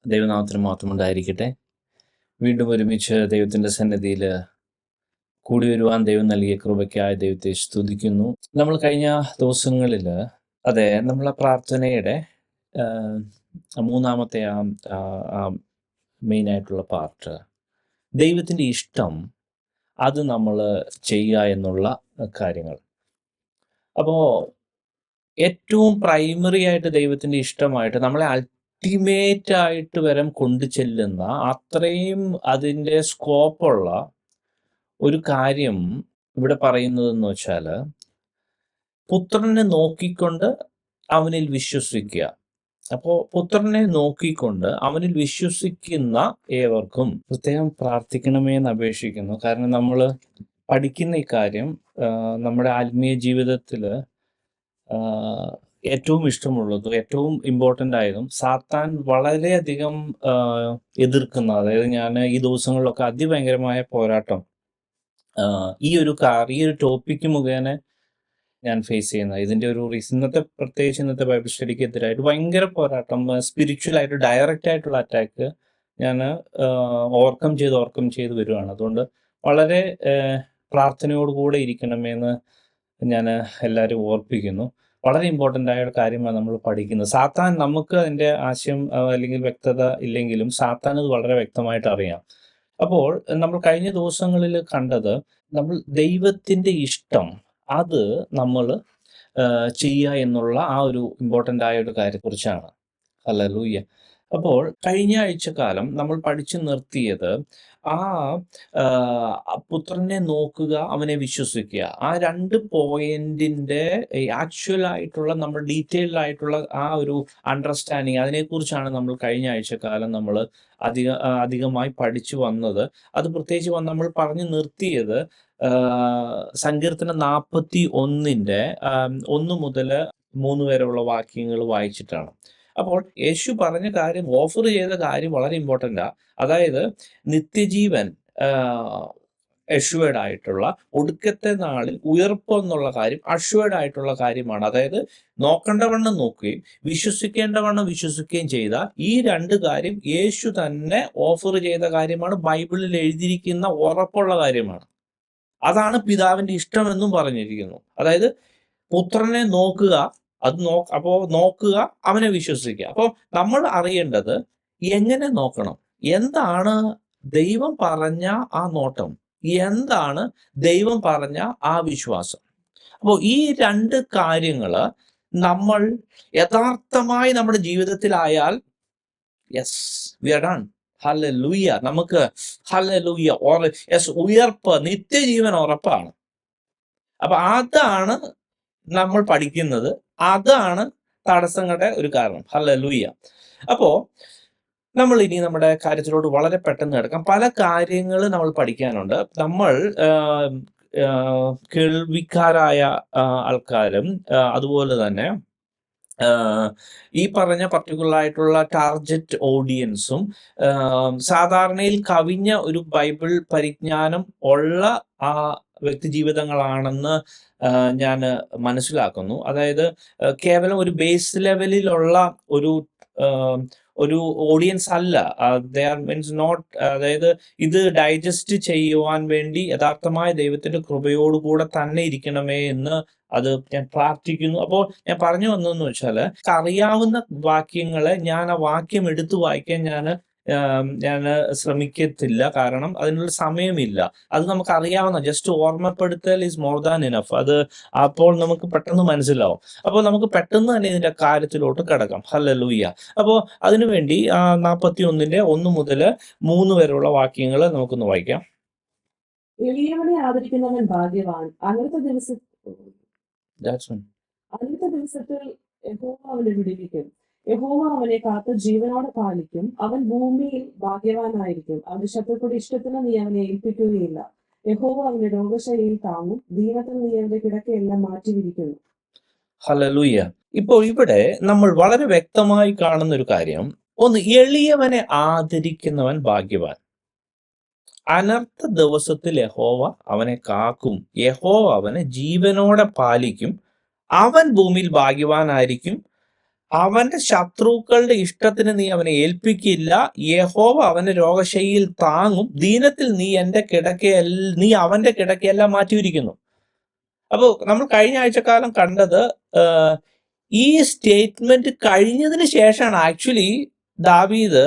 ദൈവനാമത്തിന് മാത്രം ഉണ്ടായിരിക്കട്ടെ. വീണ്ടും ഒരുമിച്ച് ദൈവത്തിൻ്റെ സന്നിധിയിൽ കൂടി വരുവാൻ ദൈവം നൽകിയ കൃപയ്ക്കായി ദൈവത്തെ സ്തുതിക്കുന്നു. നമ്മൾ കഴിഞ്ഞ ദിവസങ്ങളിൽ നമ്മളെ പ്രാർത്ഥനയുടെ മൂന്നാമത്തെ ആ മെയിനായിട്ടുള്ള പാർട്ട്, ദൈവത്തിൻ്റെ ഇഷ്ടം അത് നമ്മൾ ചെയ്യുക എന്നുള്ള കാര്യങ്ങൾ. അപ്പോൾ ഏറ്റവും പ്രൈമറി ആയിട്ട് ദൈവത്തിൻ്റെ ഇഷ്ടമായിട്ട് നമ്മളെ അൾട്ടിമേറ്റ് ആയിട്ട് വരെ കൊണ്ടു ചെല്ലുന്ന അത്രയും അതിൻ്റെ സ്കോപ്പുള്ള ഒരു കാര്യം ഇവിടെ പറയുന്നതെന്ന് വെച്ചാൽ, പുത്രനെ നോക്കിക്കൊണ്ട് അവനിൽ വിശ്വസിക്കുക. അപ്പോൾ പുത്രനെ നോക്കിക്കൊണ്ട് അവനിൽ വിശ്വസിക്കുന്ന ഏവർക്കും പ്രത്യേകം പ്രാർത്ഥിക്കണമേ എന്ന് അപേക്ഷിക്കുന്നു. കാരണം നമ്മൾ പഠിക്കുന്ന ഈ കാര്യം നമ്മുടെ ആത്മീയ ജീവിതത്തിൽ ഏറ്റവും ഇഷ്ടമുള്ളതും ഏറ്റവും ഇമ്പോർട്ടൻ്റ് ആയതും സാത്താൻ വളരെയധികം എതിർക്കുന്ന, അതായത് ഞാൻ ഈ ദിവസങ്ങളിലൊക്കെ അതിഭയങ്കരമായ പോരാട്ടം ഈ ഒരു ടോപ്പിക്ക് മുഖേന ഞാൻ ഫേസ് ചെയ്യുന്നത്. ഇതിൻ്റെ ഒരു പ്രത്യേകിച്ച് ഇന്നത്തെ ബൈബിൾ സ്റ്റഡിക്ക് എതിരായിട്ട് ഭയങ്കര പോരാട്ടം, സ്പിരിച്വലായിട്ട് ഡയറക്റ്റ് ആയിട്ടുള്ള അറ്റാക്ക് ഞാൻ ഓവർകം ചെയ്ത് വരുവാണ്. അതുകൊണ്ട് വളരെ പ്രാർത്ഥനയോടുകൂടെ ഇരിക്കണമെന്ന് ഞാൻ എല്ലാവരും ഓർപ്പിക്കുന്നു. വളരെ ഇമ്പോർട്ടൻ്റ് ആയ ഒരു കാര്യമാണ് നമ്മൾ പഠിക്കുന്നത്. സാത്താൻ, നമുക്ക് അതിൻ്റെ ആശയം അല്ലെങ്കിൽ വ്യക്തത ഇല്ലെങ്കിലും സാത്താൻ അത് വളരെ വ്യക്തമായിട്ട് അറിയാം. അപ്പോൾ നമ്മൾ കഴിഞ്ഞ ദിവസങ്ങളിൽ കണ്ടത്, നമ്മൾ ദൈവത്തിൻ്റെ ഇഷ്ടം അത് നമ്മൾ ചെയ്യുക എന്നുള്ള ആ ഒരു ഇമ്പോർട്ടൻ്റ് ആയ ഒരു കാര്യത്തെക്കുറിച്ചാണ്. ഹല്ലേലൂയ. അപ്പോൾ കഴിഞ്ഞ ആഴ്ചക്കാലം നമ്മൾ പഠിച്ചു നിർത്തിയത് ആ പുത്രനെ നോക്കുക, അവനെ വിശ്വസിക്കുക, ആ 2 പോയിന്റിന്റെ ആക്ച്വൽ ആയിട്ടുള്ള നമ്മൾ ഡീറ്റെയിൽഡ് ആയിട്ടുള്ള ആ ഒരു അണ്ടർസ്റ്റാൻഡിങ്, അതിനെക്കുറിച്ചാണ് നമ്മൾ കഴിഞ്ഞ ആഴ്ചക്കാലം നമ്മൾ അധികമായി പഠിച്ചു വന്നത്. അത് പ്രത്യേകിച്ച് നമ്മൾ പറഞ്ഞു നിർത്തിയത് സങ്കീർത്തനം 41 1 മുതൽ 3 വരെയുള്ള വാക്യങ്ങൾ വായിച്ചിട്ടാണ്. അപ്പോൾ യേശു പറഞ്ഞ കാര്യം, ഓഫർ ചെയ്ത കാര്യം വളരെ ഇമ്പോർട്ടൻ്റാ. അതായത് നിത്യജീവൻ അഷ്വേർഡ് ആയിട്ടുള്ള, ഒടുക്കത്തെ നാളിൽ ഉയർപ്പ് എന്നുള്ള കാര്യം അഷ്വേർഡ് ആയിട്ടുള്ള കാര്യമാണ്. അതായത് നോക്കേണ്ടവണ്ണം നോക്കുകയും വിശ്വസിക്കേണ്ടവണ്ണം വിശ്വസിക്കുകയും ചെയ്ത ഈ 2 കാര്യം യേശു തന്നെ ഓഫർ ചെയ്ത കാര്യമാണ്. ബൈബിളിൽ എഴുതിയിരിക്കുന്ന ഉറപ്പുള്ള കാര്യമാണ്. അതാണ് പിതാവിൻ്റെ ഇഷ്ടമെന്നും പറഞ്ഞിരിക്കുന്നു. അതായത് പുത്രനെ നോക്കുക, അപ്പോൾ നോക്കുക, അവനെ വിശ്വസിക്കുക. അപ്പോൾ നമ്മൾ അറിയേണ്ടത് എങ്ങനെ നോക്കണം, എന്താണ് ദൈവം പറഞ്ഞ ആ നോട്ടം, എന്താണ് ദൈവം പറഞ്ഞ ആ വിശ്വാസം. അപ്പോൾ ഈ 2 കാര്യങ്ങൾ നമ്മൾ യഥാർത്ഥമായി നമ്മുടെ ജീവിതത്തിലായാൽ, yes, we are done. Hallelujah. നമുക്ക് ഹല്ലേലൂയ, ഉയർപ്പ്, നിത്യജീവൻ ഉറപ്പാണ്. അപ്പൊ അതാണ് നമ്മൾ പഠിക്കുന്നത്, അതാണ് തടസ്സങ്ങളുടെ ഒരു കാരണം. ഹല്ലേലൂയ. അപ്പോ നമ്മൾ ഇനി നമ്മുടെ കാര്യത്തിലോട്ട് വളരെ പെട്ടെന്ന് കിടക്കാം. പല കാര്യങ്ങൾ നമ്മൾ പഠിക്കാനുണ്ട്. നമ്മൾ കേൾവിക്കാരായ ആൾക്കാരും അതുപോലെ തന്നെ ഈ പറഞ്ഞ പർട്ടിക്കുലർ ആയിട്ടുള്ള ടാർഗറ്റ് ഓഡിയൻസും സാധാരണയിൽ കവിഞ്ഞ ഒരു ബൈബിൾ പരിജ്ഞാനം ഉള്ള ആ വ്യക്തിജീവിതങ്ങളാണെന്ന് ഞാൻ മനസ്സിലാക്കുന്നു. അതായത് കേവലം ഒരു ബേസ് ലെവലിലുള്ള ഒരു ഓഡിയൻസ് അല്ല. ദേ ആർ മീൻസ് നോട്ട്, അതായത് ഇത് ഡൈജസ്റ്റ് ചെയ്യുവാൻ വേണ്ടി യഥാർത്ഥമായ ദൈവത്തിന്റെ കൃപയോടുകൂടെ തന്നെ ഇരിക്കണമേ എന്ന് അത് ഞാൻ പ്രാർത്ഥിക്കുന്നു. അപ്പോൾ ഞാൻ പറഞ്ഞു വന്നതെന്ന് വെച്ചാൽ, അറിയാവുന്ന വാക്യങ്ങളെ ഞാൻ ആ വാക്യം എടുത്തു വായിക്കാൻ ഞാൻ ശ്രമിക്കത്തില്ല. കാരണം അതിനുള്ള സമയമില്ല. അത് നമുക്ക് അറിയാവുന്ന ജസ്റ്റ് ഓർമ്മപ്പെടുത്തൽ ഈസ് മോർ ദാൻ ഇനഫ്. അത് അപ്പോൾ നമുക്ക് പെട്ടെന്ന് മനസ്സിലാവും. അപ്പോൾ നമുക്ക് പെട്ടെന്ന് തന്നെ ഇതിന്റെ കാര്യത്തിലോട്ട് കിടക്കാം. ഹല്ലേലൂയ. അപ്പോൾ അതിനുവേണ്ടി 41 1 മുതൽ 3 വരെയുള്ള വാക്യങ്ങൾ നമുക്കൊന്ന് വായിക്കാം. എളിയവനെ ആദരിക്കുന്നവൻ ഭാഗ്യവാൻ. അന്നത്തെ ദിവസത്തിൽ യഹോവ അവനെ വിടുവിക്കും. യഹോവ അവനെ കാത്ത് ജീവനോടെ പാലിക്കും. അവൻ ഭൂമിയിൽ ഭാഗ്യവാനായിരിക്കും. അവന്റെ ശത്രുക്കളുടെ ഇഷ്ടത്തിന് നീ അവനെ ഏൽപ്പിക്കുകയില്ല. യഹോവ അവന്റെ രോഗശൈലിയിൽ താങ്ങും. ദീനത്തിൽ നീ അവന്റെ കിടക്കയെല്ലാം മാറ്റിവിരിക്കുന്നു. ഹല്ലേലൂയ. ഇപ്പോൾ ഇവിടെ നമ്മൾ വളരെ വ്യക്തമായി കാണുന്ന ഒരു കാര്യം, ഒന്ന്, എളിയവനെ ആദരിക്കുന്നവൻ ഭാഗ്യവാൻ. അനർത്ഥ ദിവസത്തിൽ യഹോവ അവനെ കാക്കും. യഹോവ അവനെ ജീവനോടെ പാലിക്കും. അവൻ ഭൂമിയിൽ ഭാഗ്യവാനായിരിക്കും. അവന്റെ ശത്രുക്കളുടെ ഇഷ്ടത്തിന് നീ അവനെ ഏൽപ്പിക്കില്ല. യഹോവ അവന്റെ രോഗശൈലിയിൽ താങ്ങും. ദീനത്തിൽ നീ അവന്റെ കിടക്കയെല്ലാം മാറ്റിയിരിക്കുന്നു. അപ്പൊ നമ്മൾ കഴിഞ്ഞ ആഴ്ചക്കാലം കണ്ടത് ഈ സ്റ്റേറ്റ്മെന്റ് കഴിഞ്ഞതിന് ശേഷമാണ് ആക്ച്വലി ദാവീദ്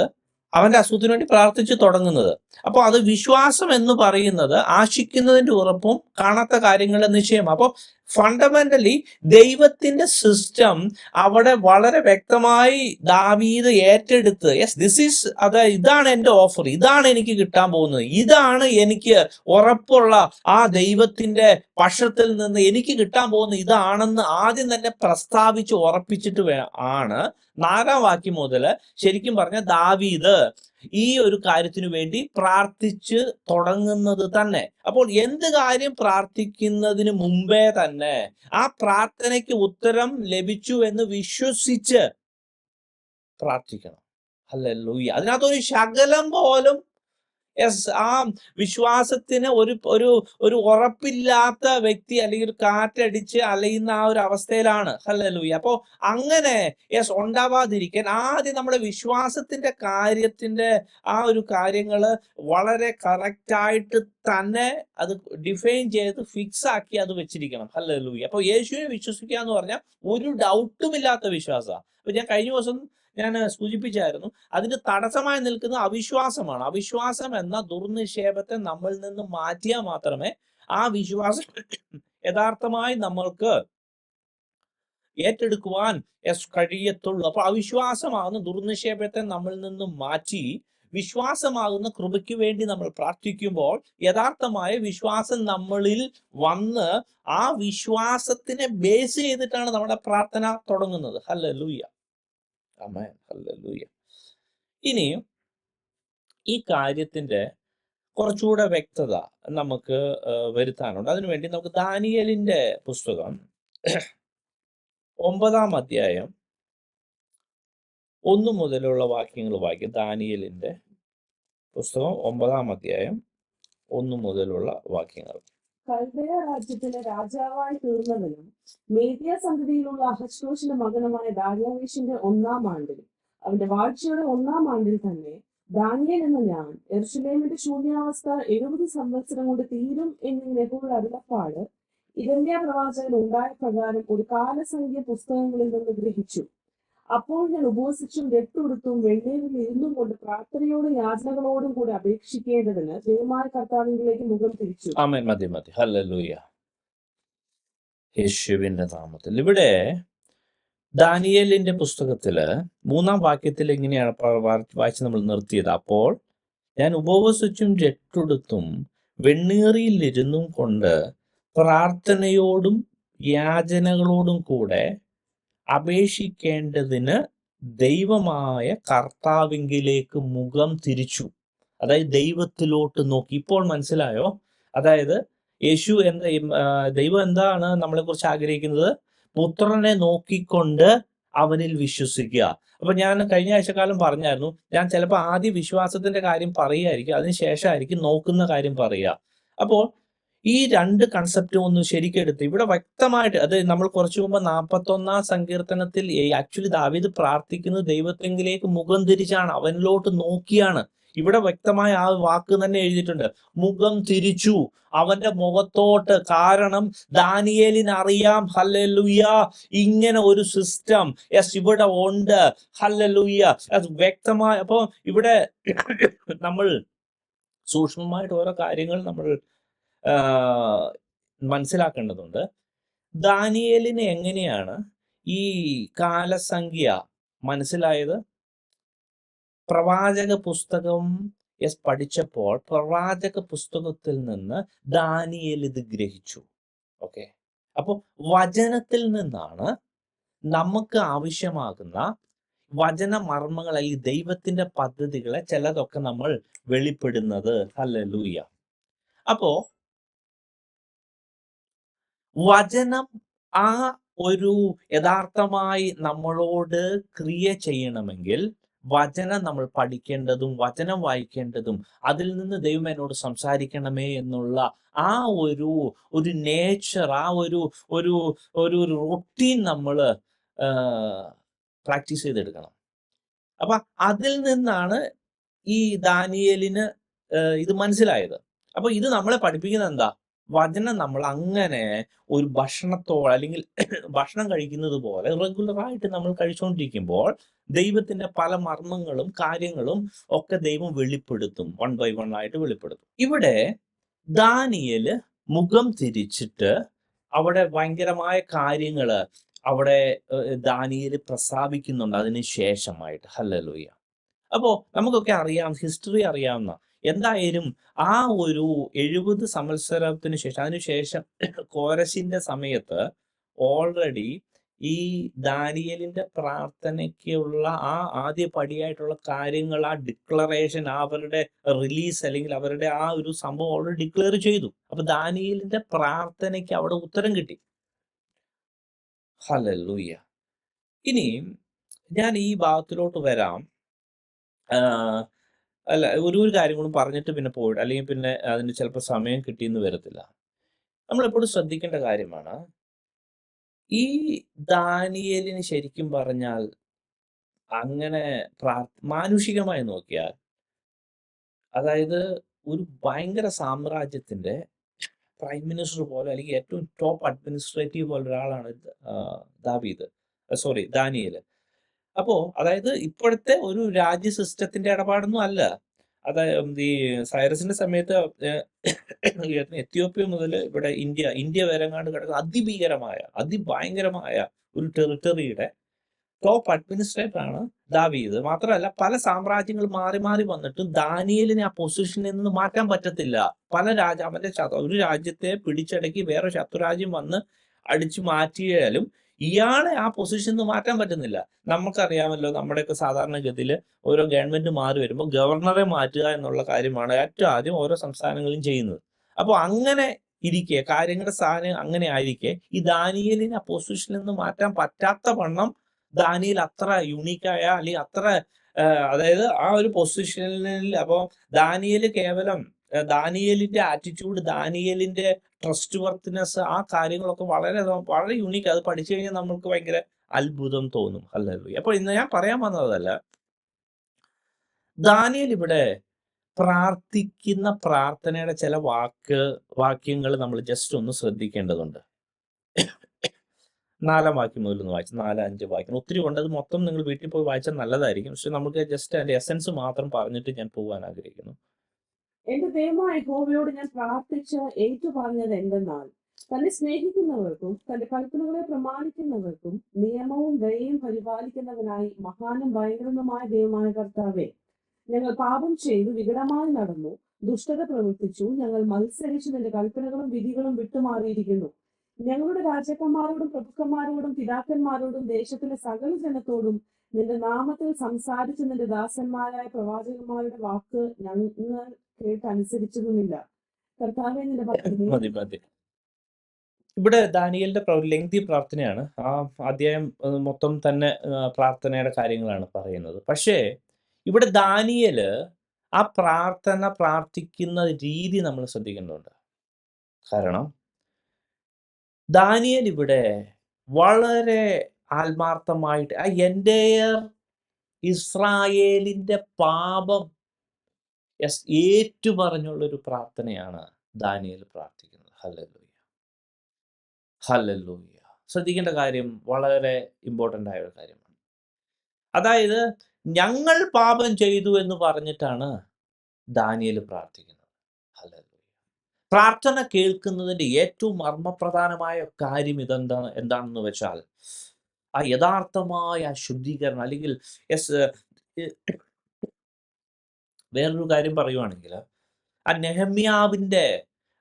അവന്റെ അസുഖത്തിന് വേണ്ടി പ്രാർത്ഥിച്ചു തുടങ്ങുന്നത്. അപ്പോൾ അത് വിശ്വാസം എന്ന് പറയുന്നത് ആശിക്കുന്നതിന്റെ ഉറപ്പും കാണാത്ത കാര്യങ്ങളുടെ നിശ്ചയം. അപ്പോൾ ഫണ്ടമെന്റലി ദൈവത്തിന്റെ സിസ്റ്റം അവിടെ വളരെ വ്യക്തമായി ദാവീദ് ഏറ്റെടുത്ത്, ഇതാണ് എന്റെ ഓഫർ, ഇതാണ് എനിക്ക് കിട്ടാൻ പോകുന്നത്, ഇതാണ് എനിക്ക് ഉറപ്പുള്ള ആ ദൈവത്തിന്റെ പക്ഷത്തിൽ നിന്ന് എനിക്ക് കിട്ടാൻ പോകുന്നത് ഇതാണെന്ന് ആദ്യം തന്നെ പ്രസ്താവിച്ച് ഉറപ്പിച്ചിട്ട് ആണ് 4-ാം വാക്യം മുതൽ ശരിക്കും പറഞ്ഞ ദാവീദ് ഈ ഒരു കാര്യത്തിനു വേണ്ടി പ്രാർത്ഥിച്ച് തുടങ്ങുന്നത് തന്നെ. അപ്പോൾ എന്ത് കാര്യം പ്രാർത്ഥിക്കുന്നതിന് മുമ്പേ തന്നെ ആ പ്രാർത്ഥനയ്ക്ക് ഉത്തരം ലഭിച്ചു എന്ന് വിശ്വസിച്ച് പ്രാർത്ഥിക്കണം. ഹല്ലേലൂയ. അതിനകത്തൊരു ശകലം പോലും ആ വിശ്വാസത്തിന് ഒരു ഉറപ്പില്ലാത്ത വ്യക്തി അല്ലെങ്കിൽ ഒരു കാറ്റടിച്ച് അലയുന്ന ആ ഒരു അവസ്ഥയിലാണ്. ഹല്ലേലൂയ. അപ്പോ അങ്ങനെ ഉണ്ടാവാതിരിക്കാൻ ആദ്യം നമ്മുടെ വിശ്വാസത്തിന്റെ കാര്യത്തിന്റെ ആ ഒരു കാര്യങ്ങള് വളരെ കറക്റ്റായിട്ട് തന്നെ അത് ഡിഫൈൻ ചെയ്ത് ഫിക്സ് ആക്കി അത് വെച്ചിരിക്കണം. ഹല്ലേലൂയ. അപ്പൊ യേശുവിനെ വിശ്വസിക്കുക എന്ന് പറഞ്ഞാൽ ഒരു ഡൗട്ടും ഇല്ലാത്ത വിശ്വാസമാണ്. അപ്പൊ ഞാൻ കഴിഞ്ഞ ദിവസം സൂചിപ്പിച്ചായിരുന്നു, അതിന് തടസ്സമായി നിൽക്കുന്ന അവിശ്വാസമാണ്. അവിശ്വാസം എന്ന ദുർനിക്ഷേപത്തെ നമ്മളിൽ നിന്ന് മാറ്റിയാൽ മാത്രമേ ആ വിശ്വാസം യഥാർത്ഥമായി നമ്മൾക്ക് ഏറ്റെടുക്കുവാൻ കഴിയത്തുള്ളൂ. അപ്പൊ അവിശ്വാസമാകുന്ന ദുർനിക്ഷേപത്തെ നമ്മളിൽ നിന്നും മാറ്റി വിശ്വാസമാകുന്ന കൃപയ്ക്ക് വേണ്ടി നമ്മൾ പ്രാർത്ഥിക്കുമ്പോൾ യഥാർത്ഥമായ വിശ്വാസം നമ്മളിൽ വന്ന് ആ വിശ്വാസത്തിനെ ബേസ് ചെയ്തിട്ടാണ് നമ്മുടെ പ്രാർത്ഥന തുടങ്ങുന്നത്. ഹല്ലേലൂയ. ആമേൻ. ഹല്ലേലൂയ. ഇനി ഈ കാര്യത്തിന്റെ കുറച്ചുകൂടെ വ്യക്തത നമുക്ക് വരുത്താനുണ്ട്. അതിനുവേണ്ടി നമുക്ക് ദാനിയേലിന്റെ പുസ്തകം 9-ാം അധ്യായം 1 മുതലുള്ള വാക്യങ്ങൾ വായിക്കും. ദാനിയേലിന്റെ പുസ്തകം 9-ാം അധ്യായം 1 മുതലുള്ള വാക്യങ്ങൾ. കൽദയ രാജ്യത്തിന് രാജാവായി തീർന്നവനും മേദ്യ സന്തതിയിലുള്ള അഹശ്വേരോശിന്റെ മകനുമായ ദാര്യാവേശിന്റെ 1-ാം ആണ്ടിൽ, അവന്റെ വാഴ്ചയുടെ 1-ാം ആണ്ടിൽ തന്നെ ദാനിയേൽ എന്ന ഞാൻ യെരൂശലേമിന്റെ ശൂന്യാവസ്ഥ 70 സംവത്സരം കൊണ്ട് തീരും എന്നിങ്ങനെ യഹോവയുടെ അരുളപ്പാട് യിരെമ്യാ പ്രവാചകൻ ഉണ്ടായ പ്രകാരം ഒരു കാലസംഖ്യ പുസ്തകങ്ങളിൽ നിന്ന് ഗ്രഹിച്ചു. അപ്പോൾ ഞാൻ ഉപവസിച്ചും രട്ടുടുത്തും വെണ്ണീരിൽ ഇരുന്നും കൊണ്ട് പ്രാർത്ഥനയോടും യാചനകളോടും കൂടി അപേക്ഷിക്കേണ്ടതിന് ദൈവമായ കർത്താവിലേക്ക് മുഖം തിരിച്ചു. ആമേൻ. മതി. ഹല്ലേലൂയ. യേശുവിന്റെ നാമത്തിൽ. ഇവിടെ ദാനിയേലിന്റെ പുസ്തകത്തില് 3-ാം വാക്യത്തിൽ ഇങ്ങനെയാണ് വായിച്ച് നമ്മൾ നിർത്തിയത്. അപ്പോൾ ഞാൻ ഉപവസിച്ചും രട്ടുടുത്തും വെണ്ണീറിയിൽ ഇരുന്നും കൊണ്ട് പ്രാർത്ഥനയോടും യാചനകളോടും കൂടെ അപേക്ഷിക്കേണ്ടതിന് ദൈവമായ കർത്താവിങ്കിലേക്ക് മുഖം തിരിച്ചു. അതായത് ദൈവത്തിലോട്ട് നോക്കി. ഇപ്പോൾ മനസ്സിലായോ? അതായത് ദൈവം എന്താണ് നമ്മളെ കുറിച്ച് ആഗ്രഹിക്കുന്നത്? പുത്രനെ നോക്കിക്കൊണ്ട് അവനിൽ വിശ്വസിക്കുക. അപ്പൊ ഞാൻ കഴിഞ്ഞ ആഴ്ചക്കാലം പറഞ്ഞായിരുന്നു, ഞാൻ ചിലപ്പോൾ ആദ്യം വിശ്വാസത്തിന്റെ കാര്യം പറയുമായിരിക്കും, അതിനുശേഷമായിരിക്കും നോക്കുന്ന കാര്യം പറയുക. അപ്പോൾ ഈ രണ്ട് കൺസെപ്റ്റും ഒന്ന് ശരിക്കെടുത്ത് ഇവിടെ വ്യക്തമായിട്ട്, അത് നമ്മൾ കുറച്ചു മുമ്പ് 41-ാം സങ്കീർത്തനത്തിൽ ആക്ച്വലി ദാവീദ് പ്രാർത്ഥിക്കുന്നത് ദൈവത്തെങ്കിലേക്ക് മുഖം തിരിച്ചാണ്, അവനിലോട്ട് നോക്കിയാണ്. ഇവിടെ വ്യക്തമായ ആ വാക്ക് തന്നെ എഴുതിയിട്ടുണ്ട്, മുഖം തിരിച്ചു അവന്റെ മുഖത്തോട്ട്. കാരണം ദാനിയേലിന് അറിയാം, ഹല്ലേലൂയ, ഇങ്ങനെ ഒരു സിസ്റ്റം ഇവിടെ ഉണ്ട്. ഹല്ലേലൂയ. അത് വ്യക്തമായ. അപ്പൊ ഇവിടെ നമ്മൾ സൂക്ഷ്മമായിട്ട് ഓരോ കാര്യങ്ങൾ നമ്മൾ മനസ്സിലാക്കേണ്ടതുണ്ട്. ദാനിയേലിന് എങ്ങനെയാണ് ഈ കാലസംഖ്യ മനസ്സിലായത്? പ്രവാചക പുസ്തകം പഠിച്ചപ്പോൾ പ്രവാചക പുസ്തകത്തിൽ നിന്ന് ദാനിയേൽ ഇത് ഗ്രഹിച്ചു. ഓക്കെ, അപ്പൊ വചനത്തിൽ നിന്നാണ് നമുക്ക് ആവശ്യമാകുന്ന വചന മർമ്മങ്ങൾ അല്ലെങ്കിൽ ദൈവത്തിന്റെ പദ്ധതികളെ ചിലതൊക്കെ നമ്മൾ വെളിപ്പെടുന്നത്. ഹല്ലേലൂയ. അപ്പോ വചനം ആ ഒരു യഥാർത്ഥമായി നമ്മളോട് ക്രിയ ചെയ്യണമെങ്കിൽ വചനം നമ്മൾ പഠിക്കേണ്ടതും വചനം വായിക്കേണ്ടതും അതിൽ നിന്ന് ദൈവം എന്നോട് സംസാരിക്കണമേ എന്നുള്ള ആ ഒരു നേച്ചർ, ആ ഒരു റൊട്ടീൻ നമ്മൾ പ്രാക്ടീസ് ചെയ്തെടുക്കണം. അപ്പൊ അതിൽ നിന്നാണ് ഈ ദാനിയേലിന് ഇത് മനസ്സിലായത്. അപ്പൊ ഇത് നമ്മളെ പഠിപ്പിക്കുന്നത് എന്താ? വചനം നമ്മൾ അങ്ങനെ ഒരു ഭക്ഷണത്തോട് അല്ലെങ്കിൽ ഭക്ഷണം കഴിക്കുന്നത് പോലെ റെഗുലറായിട്ട് നമ്മൾ കഴിച്ചുകൊണ്ടിരിക്കുമ്പോൾ ദൈവത്തിന്റെ പല മർമ്മങ്ങളും കാര്യങ്ങളും ഒക്കെ ദൈവം വെളിപ്പെടുത്തും. വൺ ബൈ വൺ ആയിട്ട് വെളിപ്പെടുത്തും. ഇവിടെ ദാനിയേല് മുഖം തിരിച്ചിട്ട് അവിടെ ഭയങ്കരമായ കാര്യങ്ങള് അവിടെ ദാനിയേല് പ്രസ്താവിക്കുന്നുണ്ട് അതിന് ശേഷമായിട്ട്. ഹല്ലേലൂയ. അപ്പോ നമുക്കൊക്കെ അറിയാം, ഹിസ്റ്ററി അറിയാവുന്ന എന്തായാലും ആ ഒരു 70 സംവത്സരത്തിന് ശേഷം, അതിനുശേഷം കോരശിന്റെ സമയത്ത് ഓൾറെഡി ഈ ദാനിയേലിന്റെ പ്രാർത്ഥനയ്ക്കുള്ള ആ ആദ്യ പടിയായിട്ടുള്ള കാര്യങ്ങൾ, ആ ഡിക്ലറേഷൻ, അവരുടെ റിലീസ് അല്ലെങ്കിൽ അവരുടെ ആ ഒരു സംഭവം ഓൾറെഡി ഡിക്ലെയർ ചെയ്തു. അപ്പൊ ദാനിയേലിന്റെ പ്രാർത്ഥനയ്ക്ക് അവിടെ ഉത്തരം കിട്ടി. ഹല്ലേലൂയ. ഇനി ഞാൻ ഈ ഭാഗത്തിലോട്ട് വരാം. ആഹ് അല്ല, ഒരു കാര്യം കൂടി പറഞ്ഞിട്ട് പിന്നെ പോയിട്ട്, അല്ലെങ്കിൽ പിന്നെ അതിന് ചിലപ്പോൾ സമയം കിട്ടിയെന്ന് വരത്തില്ല. നമ്മളെപ്പോഴും ശ്രദ്ധിക്കേണ്ട കാര്യമാണ്, ഈ ദാനിയേലിന് ശരിക്കും പറഞ്ഞാൽ അങ്ങനെ മാനുഷികമായി നോക്കിയാൽ, അതായത് ഒരു ഭയങ്കര സാമ്രാജ്യത്തിന്റെ പ്രൈം മിനിസ്റ്റർ പോലെ അല്ലെങ്കിൽ ഏറ്റവും ടോപ്പ് അഡ്മിനിസ്ട്രേറ്റീവ് പോലെ ഒരാളാണ് ദാനിയേൽ. അപ്പോ അതായത് ഇപ്പോഴത്തെ ഒരു രാജ്യ സിസ്റ്റത്തിന്റെ ഇടപാടൊന്നും അല്ല. അതായത് ഈ സൈറസിന്റെ സമയത്ത് എത്യോപ്യ മുതൽ ഇവിടെ ഇന്ത്യ വരെ എങ്ങാണ്ട് കിടക്കുന്ന അതിഭയങ്കരമായ ഒരു ടെറിട്ടറിയുടെ ടോപ്പ് അഡ്മിനിസ്ട്രേറ്റർ ആണ് ദാവീദ്. മാത്രമല്ല പല സാമ്രാജ്യങ്ങൾ മാറി മാറി വന്നിട്ടും ദാനിയേലിനെ ആ പൊസിഷനിൽ നിന്ന് മാറ്റാൻ പറ്റത്തില്ല. അവന്റെ ഒരു രാജ്യത്തെ പിടിച്ചടക്കി വേറെ ശത്രുരാജ്യം വന്ന് അടിച്ചു മാറ്റിയാലും ഇയാളെ ആ പൊസിഷനിൽ നിന്ന് മാറ്റാൻ പറ്റുന്നില്ല. നമുക്കറിയാമല്ലോ, നമ്മുടെയൊക്കെ സാധാരണഗതിയിൽ ഓരോ ഗവൺമെന്റ് മാറി വരുമ്പോൾ ഗവർണറെ മാറ്റുക എന്നുള്ള കാര്യമാണ് ഏറ്റവും ആദ്യം ഓരോ സംസ്ഥാനങ്ങളും ചെയ്യുന്നത്. അപ്പോൾ അങ്ങനെ ഇരിക്കെ, കാര്യങ്ങളുടെ സ്ഥാനം അങ്ങനെ ആയിരിക്കെ, ഈ ദാനിയേലിനെ ആ പൊസിഷനിൽ നിന്ന് മാറ്റാൻ പറ്റാത്ത വണ്ണം ദാനിയേൽ അത്ര യുണീക്കായ അല്ലെങ്കിൽ അത്ര അതായത് ആ ഒരു പൊസിഷനിൽ, അപ്പോൾ ദാനിയേൽ കേവലം ദാനിയേലിന്റെ ആറ്റിറ്റ്യൂഡ്, ദാനിയേലിന്റെ ട്രസ്റ്റ് വർത്തിനെസ്, ആ കാര്യങ്ങളൊക്കെ വളരെ വളരെ യുണീക്ക്. അത് പഠിച്ചു കഴിഞ്ഞാൽ നമുക്ക് ഭയങ്കര അത്ഭുതം തോന്നും. ഹല്ലേലൂയ. അപ്പോൾ ഇന്ന് ഞാൻ പറയാൻ വന്നതല്ല, ദാനിയേൽ ഇവിടെ പ്രാർത്ഥിക്കുന്ന പ്രാർത്ഥനയുടെ ചില വാക്യങ്ങൾ നമ്മൾ ജസ്റ്റ് ഒന്ന് ശ്രദ്ധിക്കേണ്ടതുണ്ട്. 4 വാക്യം മുതൽ ഒന്ന് വായിച്ചു. 4, 5 വാക്യം ഒത്തിരി ഉണ്ട്. അത് മൊത്തം നിങ്ങൾ വീട്ടിൽ പോയി വായിച്ചാൽ നല്ലതായിരിക്കും. പക്ഷെ നമുക്ക് ജസ്റ്റ് അതിന്റെ എസൻസ് മാത്രം പറഞ്ഞിട്ട് ഞാൻ പോകാൻ ആഗ്രഹിക്കുന്നു. എന്റെ ദൈവമായ യഹോവയോട് ഞാൻ പ്രാർത്ഥിച്ച് ഏറ്റുപറഞ്ഞത് എന്തെന്നാൽ, തന്നെ സ്നേഹിക്കുന്നവർക്കും തന്റെ കൽപ്പനകളെ പ്രമാണിക്കുന്നവർക്കും നിയമവും ദയയും പരിപാലിക്കുന്നവനായി മഹാനും ഭയങ്കരനുമായ ദൈവമായ കർത്താവേ, ഞങ്ങൾ പാപം ചെയ്തു വികടമായി നടന്നു, ദുഷ്ടത പ്രവർത്തിച്ചു, ഞങ്ങൾ മത്സരിച്ചു നിന്റെ കൽപ്പനകളും വിധികളും വിട്ടുമാറിയിരിക്കുന്നു. ഞങ്ങളുടെ രാജാക്കന്മാരോടും പ്രഭുക്കന്മാരോടും പിതാക്കന്മാരോടും ദേശത്തിലെ സകല ജനത്തോടും നിന്റെ നാമത്തിൽ സംസാരിച്ച നിന്റെ ദാസന്മാരായ പ്രവാചകന്മാരുടെ വാക്ക് ഞങ്ങൾ കേട്ടനുസരിച്ചതുമില്ല. കർത്താവെ, നിന്റെ മതി. ഇവിടെ ദാനിയേലിന്റെ ലെങ്തി പ്രാർത്ഥനയാണ്. ആ അധ്യായം മൊത്തം തന്നെ പ്രാർത്ഥനയുടെ കാര്യങ്ങളാണ് പറയുന്നത്. പക്ഷേ ഇവിടെ ദാനിയേല് ആ പ്രാർത്ഥിക്കുന്ന രീതി നമ്മൾ ശ്രദ്ധിക്കേണ്ടതുണ്ട്. കാരണം ദാനിയേൽ ഇവിടെ വളരെ ആത്മാർത്ഥമായിട്ട് എൻ്റെ ഇസ്രായേലിന്റെ പാപം ഏറ്റുപറഞ്ഞുള്ളൊരു പ്രാർത്ഥനയാണ് ദാനിയേൽ പ്രാർത്ഥിക്കുന്നത്. ഹല്ലേലൂയ. ഹല്ലേലൂയ. ശ്രദ്ധിക്കേണ്ട കാര്യം വളരെ ഇമ്പോർട്ടൻ്റ് ആയ ഒരു കാര്യമാണ്. അതായത് ഞങ്ങൾ പാപം ചെയ്തു എന്ന് പറഞ്ഞിട്ടാണ് ദാനിയേൽ പ്രാർത്ഥിക്കുന്നത്. ഹല്ലേലൂയ. പ്രാർത്ഥന കേൾക്കുന്നതിന്റെ ഏറ്റവും മർമ്മപ്രധാനമായ കാര്യം എന്താണെന്ന് വെച്ചാൽ, ആ യഥാർത്ഥമായ ശുദ്ധീകരണം, അല്ലെങ്കിൽ വേറൊരു കാര്യം പറയുവാണെങ്കിൽ, ആ നെഹമ്യാവിന്റെ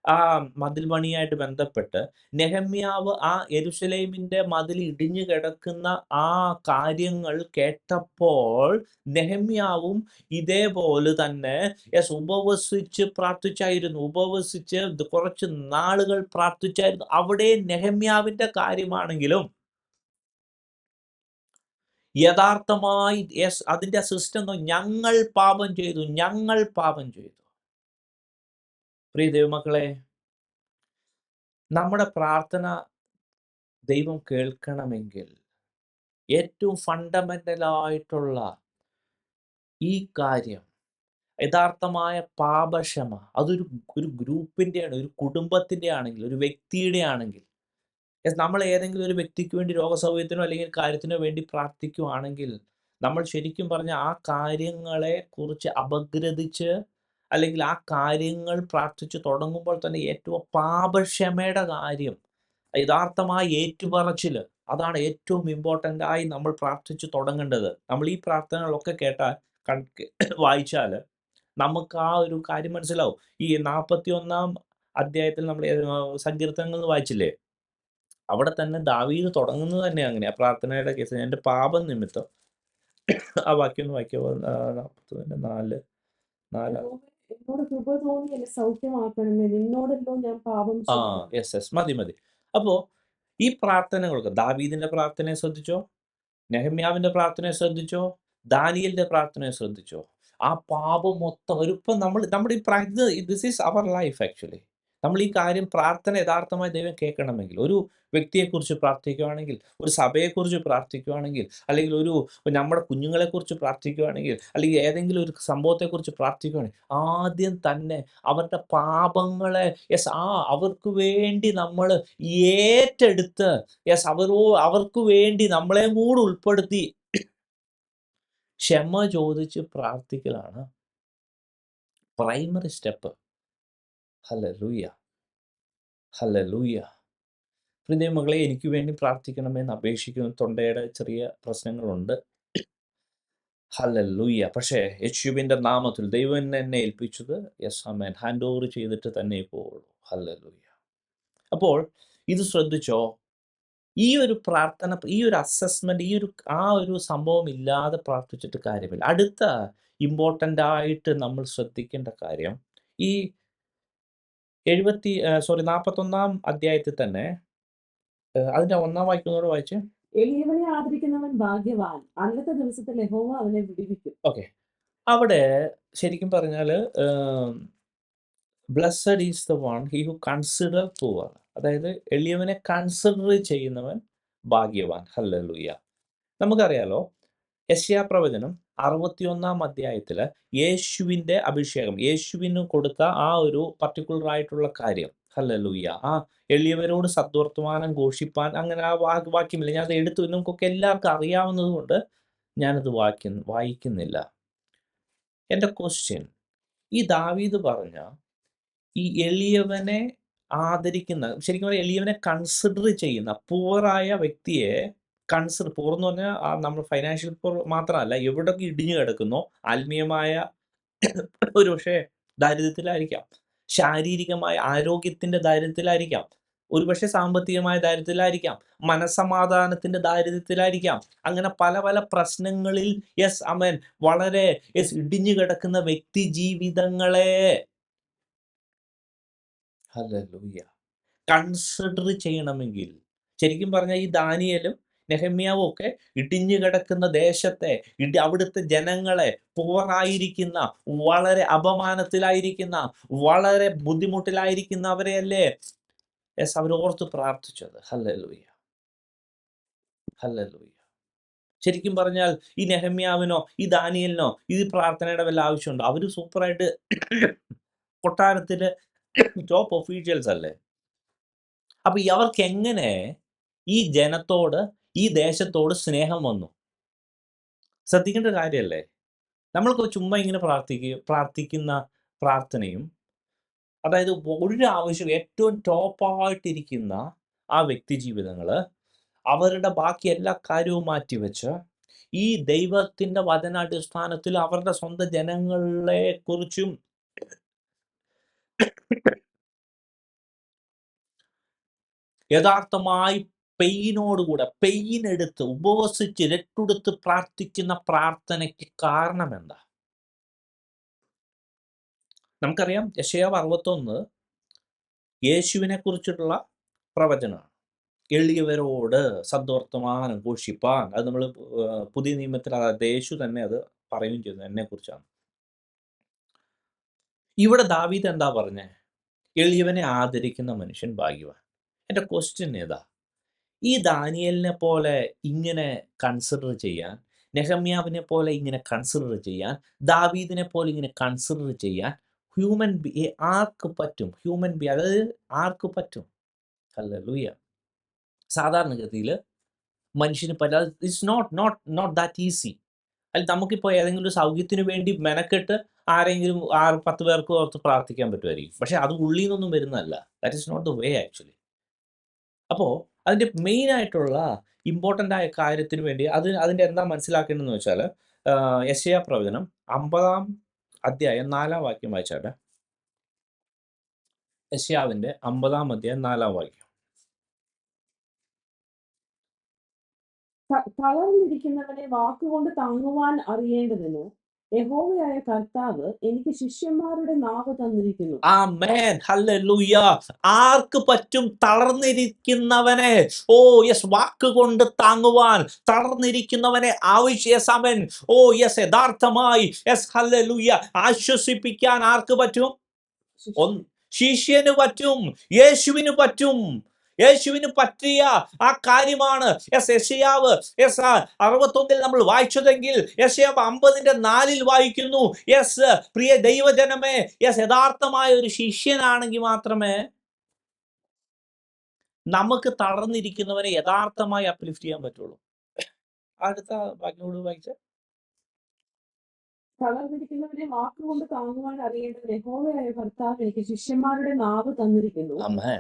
ആ മതിൽ പണിയായിട്ട് ബന്ധപ്പെട്ട് നെഹമ്യാവ് ആ യെരൂശലേമിന്റെ മതിൽ ഇടിഞ്ഞു കിടക്കുന്ന ആ കാര്യങ്ങൾ കേട്ടപ്പോൾ നെഹമ്യാവും ഇതേപോലെ തന്നെ ഉപവസിച്ച് കുറച്ച് നാളുകൾ പ്രാർത്ഥിച്ചായിരുന്നു. അവിടെ നെഹമ്യാവിന്റെ കാര്യമാണെങ്കിലും യഥാർത്ഥമായി അതിന്റെ സിസ്റ്റം ഞങ്ങൾ പാപം ചെയ്തു. പ്രിയ ദൈവമക്കളെ, നമ്മുടെ പ്രാർത്ഥന ദൈവം കേൾക്കണമെങ്കിൽ ഏറ്റവും ഫണ്ടമെന്റലായിട്ടുള്ള ഈ കാര്യം, യഥാർത്ഥമായ പാപക്ഷമ, അതൊരു ഒരു ഗ്രൂപ്പിൻ്റെയാണ്, ഒരു കുടുംബത്തിൻ്റെ ആണെങ്കിൽ, ഒരു വ്യക്തിയുടെ ആണെങ്കിൽ, നമ്മൾ ഏതെങ്കിലും ഒരു വ്യക്തിക്ക് വേണ്ടി രോഗസൗഖ്യത്തിനോ അല്ലെങ്കിൽ കാര്യത്തിനോ വേണ്ടി പ്രാർത്ഥിക്കുകയാണെങ്കിൽ, നമ്മൾ ശരിക്കും പറഞ്ഞാൽ ആ കാര്യങ്ങളെ കുറിച്ച് അപഗ്രഥിച്ച് അല്ലെങ്കിൽ ആ കാര്യങ്ങൾ പ്രാർത്ഥിച്ച് തുടങ്ങുമ്പോൾ തന്നെ ഏറ്റവും പാപക്ഷമയുടെ കാര്യം, യഥാർത്ഥമായ ഏറ്റുപറച്ചിൽ, അതാണ് ഏറ്റവും ഇമ്പോർട്ടൻ്റ് ആയി നമ്മൾ പ്രാർത്ഥിച്ച് തുടങ്ങേണ്ടത്. നമ്മൾ ഈ പ്രാർത്ഥനകളൊക്കെ കേട്ടാൽ വായിച്ചാൽ നമുക്ക് ആ ഒരു കാര്യം മനസ്സിലാവും. ഈ 41-ാം അധ്യായത്തിൽ നമ്മൾ സങ്കീർത്തനങ്ങൾ വായിച്ചില്ലേ? അവിടെ തന്നെ ദാവീദ് തുടങ്ങുന്നത് തന്നെ അങ്ങനെയാ. പ്രാർത്ഥനയുടെ കേസ്, എൻ്റെ പാപം നിമിത്തം. ആ വാക്യം ഒന്ന് വായിക്കാമോ? 41-4. യഹോവേ, എന്നോട് കൃപ തോന്നി എന്നെ സൗഖ്യമാക്കണമേ, നിന്നോടല്ലോ ഞാൻ പാപം ആ, ചെയ്തു. യെസ്. മതി, മതി. അപ്പോൾ ഈ പ്രാർത്ഥനകളൊക്കെ ദാവീദിന്റെ പ്രാർത്ഥനയെ ശ്രദ്ധിച്ചോ, നെഹമ്യാവിന്റെ പ്രാർത്ഥനയെ ശ്രദ്ധിച്ചോ, ദാനിയേലിന്റെ പ്രാർത്ഥനയെ ശ്രദ്ധിച്ചോ. ആ പാപം മൊത്തം ഇപ്പം നമ്മുടെ ഈ this is our life actually. നമ്മൾ ഈ കാര്യം പ്രാർത്ഥന യഥാർത്ഥമായി ദൈവം കേൾക്കണമെങ്കിൽ, ഒരു വ്യക്തിയെക്കുറിച്ച് പ്രാർത്ഥിക്കുകയാണെങ്കിൽ, ഒരു സഭയെക്കുറിച്ച് പ്രാർത്ഥിക്കുകയാണെങ്കിൽ, അല്ലെങ്കിൽ നമ്മുടെ കുഞ്ഞുങ്ങളെക്കുറിച്ച് പ്രാർത്ഥിക്കുകയാണെങ്കിൽ, അല്ലെങ്കിൽ ഏതെങ്കിലും ഒരു സംഭവത്തെക്കുറിച്ച് പ്രാർത്ഥിക്കുകയാണെങ്കിൽ, ആദ്യം തന്നെ അവരുടെ പാപങ്ങളെ അവർക്ക് വേണ്ടി നമ്മൾ ഏറ്റെടുത്ത് അവർക്ക് വേണ്ടി നമ്മളെയും കൂടെ ഉൾപ്പെടുത്തി ക്ഷമ ചോദിച്ച് പ്രാർത്ഥിക്കലാണ് പ്രൈമറി സ്റ്റെപ്പ്. Hallelujah, hallelujah. പ്രിയ മകളെ, എനിക്ക് വേണ്ടി പ്രാർത്ഥിക്കണമെന്ന് അപേക്ഷിക്കുന്നു. തൊണ്ടയുടെ ചെറിയ പ്രശ്നങ്ങളുണ്ട്. ഹല്ലേലൂയ. പക്ഷേ യേശുവിൻ്റെ നാമത്തിൽ ദൈവം എന്നെ ഏൽപ്പിച്ചത് ആമേൻ, ഹാൻഡ് ഓവർ ചെയ്തിട്ട് തന്നെ പോവുള്ളൂ. ഹല്ലേലൂയ. അപ്പോൾ ഇത് ശ്രദ്ധിച്ചോ, ഈ ഒരു പ്രാർത്ഥന, ഈ ഒരു അസസ്മെന്റ്, ആ ഒരു സംഭവം ഇല്ലാതെ പ്രാർത്ഥിച്ചിട്ട് കാര്യമില്ല. അടുത്ത ഇമ്പോർട്ടൻ്റ് ആയിട്ട് നമ്മൾ ശ്രദ്ധിക്കേണ്ട കാര്യം, ഈ 41-ാം അധ്യായത്തിൽ തന്നെ അതിന്റെ 1-ാം വാക്യം വായിച്ചേ. എളിയവനെ ആദരിക്കുന്നവൻ ഭാഗ്യവാൻ, അന്നത്തെ ദിവസത്തിൽ യഹോവ അവനെ വിടുവിക്കും. ഓക്കെ, അവിടെ ശരിക്കും പറഞ്ഞാൽ blessed is the one he who consider poor, അതായത് എളിയവനെ കൺസിഡർ ചെയ്യുന്നവൻ ഭാഗ്യവാൻ. ഹല്ലേലൂയ. നമുക്കറിയാലോ, യെശയ്യാ പ്രവചനം 61-ാം അധ്യായത്തിൽ യേശുവിൻ്റെ അഭിഷേകം, യേശുവിന് കൊടുത്ത ആ ഒരു പർട്ടിക്കുലർ ആയിട്ടുള്ള കാര്യം, ഹല്ലേലൂയ, ആ എളിയവരോട് സദ്വർത്തമാനം ഘോഷിപ്പാൻ, അങ്ങനെ ആ വാക്യമില്ല. ഞാനത് എടുത്തു, നമുക്കൊക്കെ എല്ലാവർക്കും അറിയാവുന്നത് കൊണ്ട് ഞാനത് വായിക്കുന്നില്ല. എൻ്റെ ക്വസ്റ്റ്യൻ, ഈ ദാവീദ് പറഞ്ഞ ഈ എളിയവനെ ആദരിക്കുന്ന, ശരിക്കും പറഞ്ഞാൽ എളിയവനെ കൺസിഡർ ചെയ്യുന്ന പൂവറായ വ്യക്തിയെ പൂർ എന്ന് പറഞ്ഞാൽ നമ്മൾ ഫൈനാൻഷ്യൽ പൂർ മാത്രമല്ല, എവിടെയൊക്കെ ഇടിഞ്ഞു കിടക്കുന്നോ, ആത്മീയമായ ഒരു പക്ഷേ ദാരിദ്ര്യത്തിലായിരിക്കാം, ശാരീരികമായ ആരോഗ്യത്തിൻ്റെ ദാരിദ്ര്യത്തിലായിരിക്കാം, ഒരുപക്ഷെ സാമ്പത്തികമായ ദാരിദ്ര്യത്തിലായിരിക്കാം, മനസ്സമാധാനത്തിൻ്റെ ദാരിദ്ര്യത്തിലായിരിക്കാം. അങ്ങനെ പല പല പ്രശ്നങ്ങളിൽ അമേൻ വളരെ ഇടിഞ്ഞു കിടക്കുന്ന വ്യക്തി ജീവിതങ്ങളെ ഹല്ലേലൂയ കൺസിഡർ ചെയ്യണമെങ്കിൽ, ശരിക്കും പറഞ്ഞാൽ ഈ ദാനിയേലും നെഹമ്യാവും ഒക്കെ ഇടിഞ്ഞു കിടക്കുന്ന ദേശത്തെ, അവിടുത്തെ ജനങ്ങളെ, പൂവറായിരിക്കുന്ന, വളരെ അപമാനത്തിലായിരിക്കുന്ന, വളരെ ബുദ്ധിമുട്ടിലായിരിക്കുന്നവരെയല്ലേ അവരോർത്ത് പ്രാർത്ഥിച്ചത്. Hallelujah, hallelujah. ശരിക്കും പറഞ്ഞാൽ ഈ നെഹമ്യാവിനോ ഈ ദാനിയേലിനോ ഈ പ്രാർത്ഥനയുടെ വല്ല ആവശ്യമുണ്ടോ? അവർ സൂപ്പറായിട്ട് കൊട്ടാരത്തില് ടോപ്പ് ഒഫീഷ്യൽസ് അല്ലേ. അപ്പൊ അവർക്ക് എങ്ങനെ ഈ ജനത്തോട്, ഈ ദേശത്തോട് സ്നേഹം വന്നു? ശ്രദ്ധിക്കേണ്ട കാര്യമല്ലേ. നമ്മൾക്ക് ചുമ്മാ ഇങ്ങനെ പ്രാർത്ഥിക്കുന്ന പ്രാർത്ഥനയും, അതായത് ഒരു ആവശ്യം ഏറ്റവും ടോപ്പായിട്ടിരിക്കുന്ന ആ വ്യക്തി ജീവിതങ്ങൾ, അവരുടെ ബാക്കി എല്ലാ കാര്യവും മാറ്റിവെച്ച് ഈ ദൈവത്തിൻ്റെ വചനാടിസ്ഥാനത്തിൽ അവരുടെ സ്വന്തം ജനങ്ങളെ കുറിച്ചും യഥാർത്ഥമായി പെയിനോടുകൂടെ, പെയിൻ എടുത്ത് ഉപവസിച്ച് രട്ടെടുത്ത് പ്രാർത്ഥിക്കുന്ന പ്രാർത്ഥനയ്ക്ക് കാരണം എന്താ? നമുക്കറിയാം, യെശയ്യാ 61 യേശുവിനെ കുറിച്ചിട്ടുള്ള പ്രവചനമാണ്. എളിയവരോട് സദ്വർത്തമാനം ഘോഷിപ്പാൻ, അത് നമ്മൾ പുതിയ നിയമത്തിൽ യേശു തന്നെ അത് പറയുകയും ചെയ്യുന്നു, എന്നെ കുറിച്ചാണ്. ഇവിടെ ദാവീദ് എന്താ പറഞ്ഞേ? എളിയവനെ ആദരിക്കുന്ന മനുഷ്യൻ ഭാഗ്യവാൻ. എൻ്റെ ക്വസ്റ്റ്യൻ ഏതാ? ഈ ദാനിയേലിനെ പോലെ ഇങ്ങനെ കൺസിഡർ ചെയ്യാൻ, നെഹമ്യാവിനെ പോലെ ഇങ്ങനെ കൺസിഡർ ചെയ്യാൻ, ദാവീദിനെ പോലെ ഇങ്ങനെ കൺസിഡർ ചെയ്യാൻ ആർക്ക് പറ്റും? അതായത് ആർക്ക് പറ്റും? ഹല്ലേലൂയ. സാധാരണഗതിയിൽ മനുഷ്യന് പറ്റാതെ, ഇറ്റ്സ് നോട്ട് ദാറ്റ് ഈസി. അല്ല, നമുക്കിപ്പോൾ ഏതെങ്കിലും ഒരു സൗഖ്യത്തിന് വേണ്ടി മെനക്കെട്ട് ആരെങ്കിലും 10 പേർക്ക് ഓർത്ത് പ്രാർത്ഥിക്കാൻ പറ്റുമായിരിക്കും. പക്ഷെ അത് ഉള്ളിൽ നിന്നൊന്നും വരുന്നതല്ല. That is not the way actually. അപ്പോൾ അതിൻ്റെ മെയിൻ ആയിട്ടുള്ള ഇമ്പോർട്ടൻ്റ് ആയ കാര്യത്തിന് വേണ്ടി അതിൻ്റെ എന്താ മനസ്സിലാക്കേണ്ടതെന്ന് വെച്ചാൽ, യെശയ്യാ പ്രവചനം 50-ാം അധ്യായം 4-ാം വാക്യം വായിച്ചാട്ടെ. യെശയ്യാവിൻ്റെ 50-ാം അധ്യായം 4-ാം വാക്യം. തളർന്നിരിക്കുന്നവനെ വാക്കുകൊണ്ട് താങ്ങുവാൻ അറിയേണ്ടതിന് യഹോവയായ കർത്താവ് എനിക്ക് ശിഷ്യന്മാരുടെ നാവ് തന്നിരിക്കുന്നു. ആമേൻ, ഹല്ലേലൂയ. ആർക്ക് പറ്റും? തളർന്നിരിക്കുന്നവനെ. ഓ യെസ്, വാക്കുകൊണ്ട് താങ്ങുവാൻ തളർന്നിരിക്കുന്നവനെ ആവശ്യസമൻ. ഓ യെസ്, യഥാർത്ഥമായി യെസ്, ഹല്ലേലൂയ, ആശ്വസിപ്പിക്കാൻ ആർക്ക് പറ്റും? ശിഷ്യന് പറ്റും, യേശുവിന് പറ്റും. യേശുവിന് പറ്റിയ ആ കാര്യമാണ് യെശയ്യാവ് 61 നമ്മൾ വായിച്ചതെങ്കിൽ യെശയ്യാവ് 50-4 വായിക്കുന്നു. യെസ്, പ്രിയ ദൈവജനമേ, യഥാർത്ഥമായ ഒരു ശിഷ്യനാണെങ്കിൽ മാത്രമേ നമുക്ക് തളർന്നിരിക്കുന്നവരെ യഥാർത്ഥമായി അപ്ലിഫ്റ്റ് ചെയ്യാൻ പറ്റുള്ളൂ. അടുത്ത വാക്യോട് വായിച്ച, തളർന്നിരിക്കുന്നവരെ വാക്കുകൊണ്ട് താങ്ങുവാൻ അറിയേണ്ടതിന് യഹോവയായ കർത്താവ് എനിക്ക് ശിഷ്യന്മാരുടെ നാവ് തന്നിരിക്കുന്നു.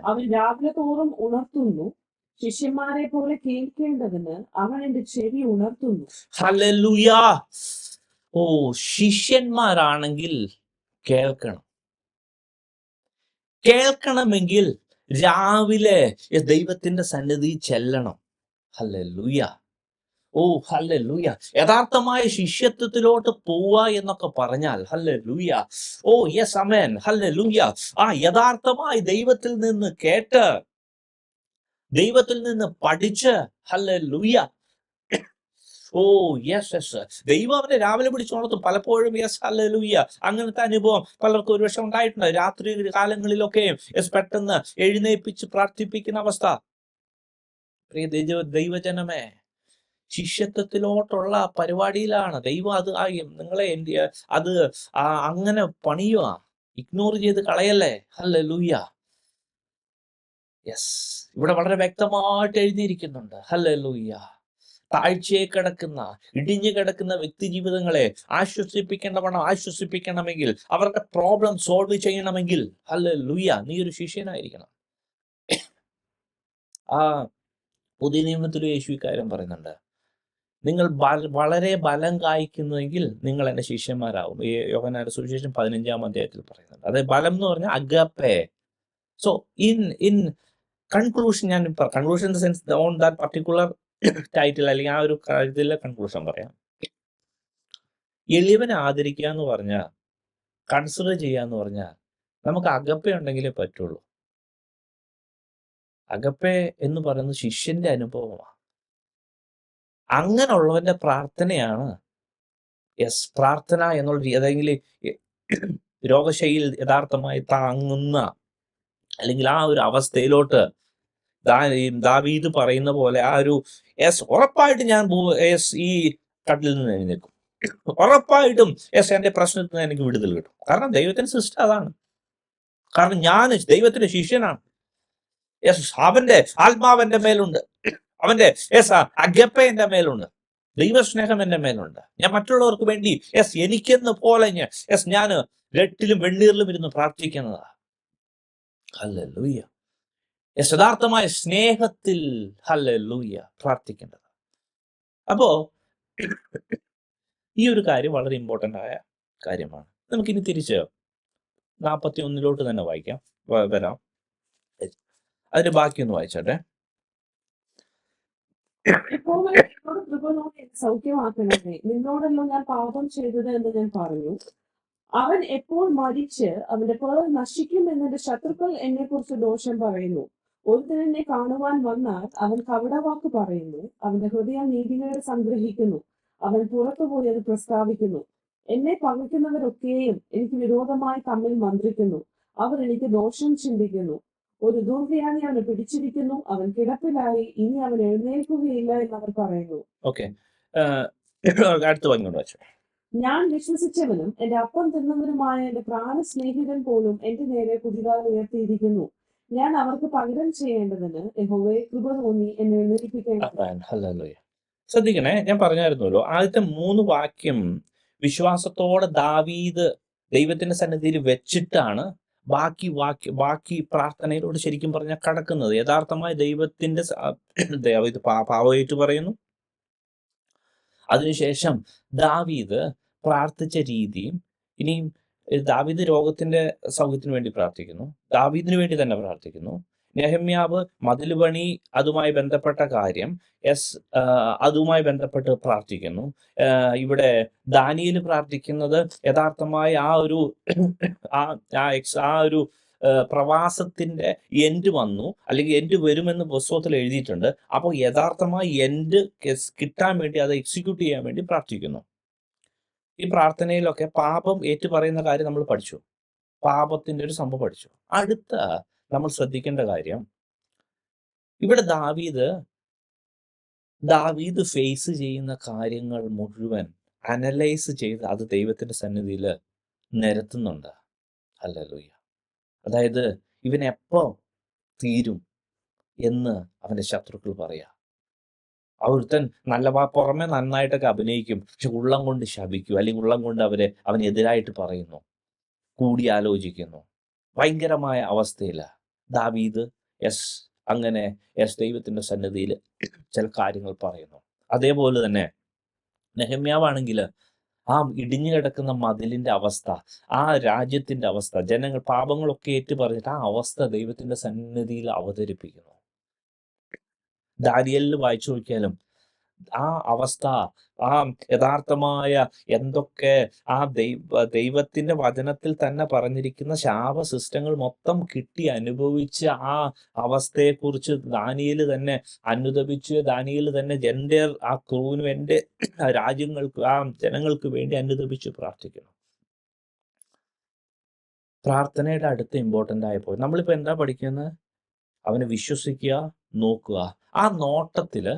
അവൻ രാവിലെ തോറും ഉണർത്തുന്നു, ശിഷ്യന്മാരെ പോലെ കേൾക്കേണ്ടതിന് അവൻ എന്റെ ചെവി ഉണർത്തുന്നു. ഹല്ലേലൂയ. ഓ, ശിഷ്യന്മാരാണെങ്കിൽ കേൾക്കണമെങ്കിൽ രാവിലെ ദൈവത്തിന്റെ സന്നിധി ചെല്ലണം. ഹല്ലേലൂയ. ഓ ഹല്ലേലൂയ. യഥാർത്ഥമായ ശിഷ്യത്വത്തിലോട്ട് പോവുക എന്നൊക്കെ പറഞ്ഞാൽ ഹല്ലേലൂയ, ഓ യെസ് ആമേൻ, ഹല്ലേലൂയ, ആ യഥാർത്ഥമായി ദൈവത്തിൽ നിന്ന് കേട്ട്, ദൈവത്തിൽ നിന്ന് പഠിച്ച്, ഹല്ലേലൂയ, ഓ യെസ്, ദൈവം അവനെ രാവിലെ പിടിച്ചുണർത്തും. പലപ്പോഴും യെസ്, ഹല്ലേലൂയ, അങ്ങനത്തെ അനുഭവം പലർക്കും ഒരുപക്ഷെ ഉണ്ടായിട്ടുണ്ട്. രാത്രി കാലങ്ങളിലൊക്കെ യെസ് പെട്ടെന്ന് എഴുന്നേൽപ്പിച്ച് പ്രാർത്ഥിപ്പിക്കുന്ന അവസ്ഥ. പ്രിയ ദൈവജനമേ, ശിഷ്യത്വത്തിലോട്ടുള്ള പരിപാടിയിലാണ് ദൈവം. അത് നിങ്ങളെ അത് അങ്ങനെ പണിയുക, ഇഗ്നോർ ചെയ്ത് കളയല്ലേ. ഹല്ലേലൂയ. യെസ്, ഇവിടെ വളരെ വ്യക്തമായിട്ട് എഴുതിയിരിക്കുന്നുണ്ട്. ഹല്ലേലൂയ. താഴ്ചയെ കിടക്കുന്ന, ഇടിഞ്ഞു കിടക്കുന്ന വ്യക്തി ജീവിതങ്ങളെ ആശ്വസിപ്പിക്കണമെങ്കിൽ, അവരുടെ പ്രോബ്ലം സോൾവ് ചെയ്യണമെങ്കിൽ, ഹല്ലേലൂയ, നീ ഒരു ശിഷ്യനായിരിക്കണം. പുതിയ നിയമത്തിൽ യേശു ഇക്കാര്യം പറയുന്നുണ്ട്. നിങ്ങൾ വളരെ ബലം കായ്ക്കുന്നുവെങ്കിൽ നിങ്ങൾ എൻ്റെ ശിഷ്യന്മാരാകും. ഈ യോഹന്നാന്റെ സുവിശേഷം 15-ാം അധ്യായത്തിൽ പറയുന്നുണ്ട്. അതായത് ബലം എന്ന് പറഞ്ഞാൽ അഗപ്പേ. സോ ഇൻ കൺക്ലൂഷൻ, ഞാൻ conclusion in the sense on that particular title, അല്ലെങ്കിൽ ആ ഒരു കാര്യത്തിലെ കൺക്ലൂഷൻ പറയാം. എളിയവനെ ആദരിക്കുക എന്ന് പറഞ്ഞാൽ, കൺസിഡർ ചെയ്യുക എന്ന് പറഞ്ഞാൽ, നമുക്ക് അഗപ്പേ ഉണ്ടെങ്കിലേ പറ്റുള്ളൂ. അഗപ്പേ എന്ന് പറയുന്നത് ശിഷ്യന്റെ അനുഭവമാണ്. അങ്ങനെയുള്ളവന്റെ പ്രാർത്ഥനയാണ് യെസ് പ്രാർത്ഥന എന്നുള്ള ഏതെങ്കിലും രോഗശൈലിയിൽ യഥാർത്ഥമായി താങ്ങുന്ന, അല്ലെങ്കിൽ ആ ഒരു അവസ്ഥയിലോട്ട് ദാവീദ് പറയുന്ന പോലെ ആ ഒരു യെസ് ഉറപ്പായിട്ട് ഞാൻ ഈ കട്ടിലിൽ നിന്ന് എഴുന്നേൽക്കും, ഉറപ്പായിട്ടും യെസ് എന്റെ പ്രശ്നത്തിൽ നിന്ന് എനിക്ക് വിടുതൽ കിട്ടും. കാരണം ദൈവത്തിന്റെ സിസ്റ്റം അതാണ്. കാരണം ഞാൻ ദൈവത്തിന്റെ ശിഷ്യനാണ്. യെസ്, അവന്റെ ആത്മാവെന്റെ മേലുണ്ട്, അവന്റെ യെസ് അഗപ്പ എന്റെ മേലുണ്ട്, ദൈവസ്നേഹം എന്റെ മേലുണ്ട്. ഞാൻ മറ്റുള്ളവർക്ക് വേണ്ടി യെസ് എനിക്കെന്ന് പോലെ യെസ് ഞാൻ രട്ടിലും വെണ്ണീറിലും ഇരുന്ന് പ്രാർത്ഥിക്കുന്നതാ. ഹല്ലേലൂയ. യെസ്, യഥാർത്ഥമായ സ്നേഹത്തിൽ ഹല്ലേലൂയ പ്രാർത്ഥിക്കേണ്ടത്. അപ്പോ ഈ ഒരു കാര്യം വളരെ ഇമ്പോർട്ടൻ്റ് ആയ കാര്യമാണ്. നമുക്കിനി തിരിച്ച് 41 തന്നെ വായിക്കാം, വരാം. അതിന്റെ ബാക്കിയൊന്ന് വായിച്ചോട്ടെ. സൗഖ്യമാക്കണമേ, നിന്നോടല്ലോ ഞാൻ പാപം ചെയ്തത് എന്ന് ഞാൻ പറഞ്ഞു. അവൻ എപ്പോൾ മരിച്ച് അവന്റെ പേർ നശിക്കും എന്നെ ശത്രുക്കൾ എന്നെ കുറിച്ച് ദോഷം പറയുന്നു. ഒരുത്തൻ എന്നെ കാണുവാൻ വന്നാൽ അവൻ കപടവാക്ക് പറയുന്നു. അവന്റെ ഹൃദയം നീതികേട് സംഗ്രഹിക്കുന്നു. അവൻ പുറത്തുപോയി അത് പ്രസ്താവിക്കുന്നു. എന്നെ പകയ്ക്കുന്നവരൊക്കെയും എനിക്ക് വിരോധമായി തമ്മിൽ മന്ത്രിക്കുന്നു. അവർ എനിക്ക് ദോഷം ചിന്തിക്കുന്നു. ഒരു ദുർവ്യാധി അവനെ പിടിച്ചിരിക്കുന്നു, അവൻ കിടപ്പിലായി, ഇനി അവൻ എഴുന്നേൽക്കുകയില്ല എന്നവർ പറയുന്നു. ഓക്കെ, അടുത്ത വാങ്ങിക്കൊണ്ട് വെച്ചു. ഞാൻ വിശ്വസിച്ചവനും എന്റെ അപ്പം തിന്നവനുമായ എന്റെ പ്രാണസ്നേഹിതൻ പോലും എന്റെ നേരെ കുതികാൽ ഉയർത്തിയിരിക്കുന്നു. ഞാൻ അവർക്ക് പകരം ചെയ്യേണ്ടതിന് യഹോവേ കൃപ തോന്നി എന്നെ എഴുന്നേൽപ്പിക്കേണ്ടത്. ഹല്ലേലൂയ. ശ്രദ്ധിക്കണേ, ഞാൻ പറഞ്ഞായിരുന്നല്ലോ, ആദ്യത്തെ 3 വാക്യം വിശ്വാസത്തോടെ ദാവീദ് ദൈവത്തിന്റെ സന്നിധിയിൽ വെച്ചിട്ടാണ് ബാക്കി പ്രാർത്ഥനയിലൂടെ ശരിക്കും പറഞ്ഞാൽ കടക്കുന്നത്. യഥാർത്ഥമായി ദൈവത്തിന്റെ ദാവീദ് പാവമായിട്ട് പറയുന്നു. അതിനുശേഷം ദാവീദ് പ്രാർത്ഥിച്ച രീതിയും, ഇനിയും ദാവീദ് രോഗത്തിന്റെ സൗഖ്യത്തിന് വേണ്ടി പ്രാർത്ഥിക്കുന്നു, ദാവീദിന് വേണ്ടി തന്നെ പ്രാർത്ഥിക്കുന്നു. നെഹമ്യാവ് മതിൽ പണി, അതുമായി ബന്ധപ്പെട്ട കാര്യം, അതുമായി ബന്ധപ്പെട്ട് പ്രാർത്ഥിക്കുന്നു. ഇവിടെ ദാനിയേൽ പ്രാർത്ഥിക്കുന്നത് യഥാർത്ഥമായി ആ ഒരു പ്രവാസത്തിന്റെ എൻഡ് വന്നു, അല്ലെങ്കിൽ എൻഡ് വരുമെന്ന് പുസ്തകത്തിൽ എഴുതിയിട്ടുണ്ട്. അപ്പോൾ യഥാർത്ഥമായി എൻഡ് കിട്ടാൻ വേണ്ടി, അത് എക്സിക്യൂട്ട് ചെയ്യാൻ വേണ്ടി പ്രാർത്ഥിക്കുന്നു. ഈ പ്രാർത്ഥനയിലൊക്കെ പാപം ഏറ്റുപറയുന്ന കാര്യം നമ്മൾ പഠിച്ചു, പാപത്തിന്റെ ഒരു സംഭവം പഠിച്ചു. അടുത്ത നമ്മൾ ശ്രദ്ധിക്കേണ്ട കാര്യം, ഇവിടെ ദാവീദ് ഫേസ് ചെയ്യുന്ന കാര്യങ്ങൾ മുഴുവൻ അനലൈസ് ചെയ്ത് അത് ദൈവത്തിന്റെ സന്നിധിയിൽ നിരത്തുന്നുണ്ട്. ഹല്ലേലൂയ. അതായത് ഇവൻ എപ്പോ തീരും എന്ന് അവന്റെ ശത്രുക്കൾ പറയാ. ഒരുത്തൻ പുറമെ നന്നായിട്ടൊക്കെ അഭിനയിക്കും, പക്ഷെ ഉള്ളം കൊണ്ട് ശപിക്കും, അല്ലെങ്കിൽ ഉള്ളം കൊണ്ട് അവനെതിരായിട്ട് പറയുന്നു, കൂടിയാലോചിക്കുന്നു. ഭയങ്കരമായ അവസ്ഥയില ദാവീദ് അങ്ങനെ ദൈവത്തിന്റെ സന്നിധിയിൽ ചില കാര്യങ്ങൾ പറയുന്നു. അതേപോലെ തന്നെ നെഹമ്യാവാണെങ്കിൽ ആ ഇടിഞ്ഞു കിടക്കുന്ന മതിലിന്റെ അവസ്ഥ, ആ രാജ്യത്തിന്റെ അവസ്ഥ, ജനങ്ങൾ പാപങ്ങളൊക്കെ ഏറ്റു പറഞ്ഞിട്ട് ആ അവസ്ഥ ദൈവത്തിന്റെ സന്നിധിയിൽ അവതരിപ്പിക്കുന്നു. ദാനിയേലിൽ വായിച്ചു നോക്കിയാലും ആ അവസ്ഥ, ആ യഥാർത്ഥമായ എന്തൊക്കെ ആ ദൈവത്തിന്റെ വചനത്തിൽ തന്നെ പറഞ്ഞിരിക്കുന്ന ശാപ സിസ്റ്റങ്ങൾ മൊത്തം കിട്ടി അനുഭവിച്ച് ആ അവസ്ഥയെക്കുറിച്ച് ദാനിയേൽ തന്നെ അനുതപിച്ച്, ദാനിയേൽ തന്നെ ആ ക്രൂവിനും എൻ്റെ രാജ്യങ്ങൾക്ക്, ആ ജനങ്ങൾക്ക് വേണ്ടി അനുതപിച്ച് പ്രാർത്ഥിക്കണം. പ്രാർത്ഥനയുടെ അടുത്ത് ഇമ്പോർട്ടൻ്റ് ആയപ്പോൾ നമ്മളിപ്പോൾ എന്താ പഠിക്കുന്നത്? അവനെ വിശ്വസിക്കുക, നോക്കുക. ആ നോട്ടത്തില്